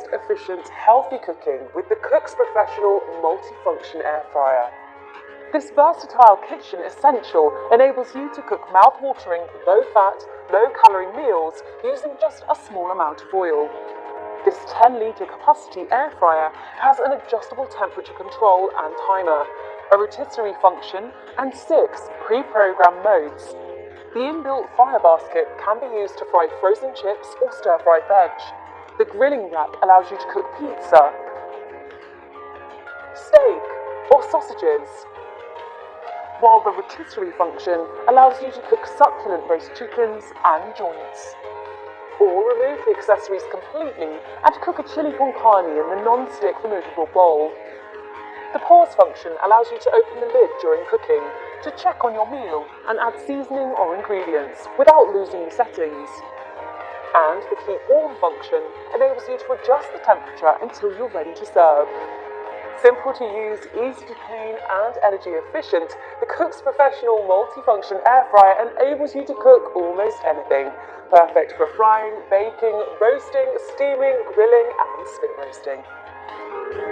fast, efficient, healthy cooking with the Cook's Professional Multifunction Air Fryer. This versatile kitchen essential enables you to cook mouth-watering, low-fat, low-calorie meals using just a small amount of oil. This 10-litre capacity air fryer has an adjustable temperature control and timer, a rotisserie function, and 6 pre-programmed modes. The inbuilt fryer basket can be used to fry frozen chips or stir-fried veg. The grilling rack allows you to cook pizza, steak, or sausages, while the rotisserie function allows you to cook succulent roast chickens and joints. Or remove the accessories completely and cook a chili con carne in the non-stick removable bowl. The pause function allows you to open the lid during cooking to check on your meal and add seasoning or ingredients without losing the settings. And the keep warm function enables you to adjust the temperature until you're ready to serve. Simple to use, easy to clean and energy efficient, the Cook's Professional Multifunction Air Fryer enables you to cook almost anything. Perfect for frying, baking, roasting, steaming, grilling and spit roasting.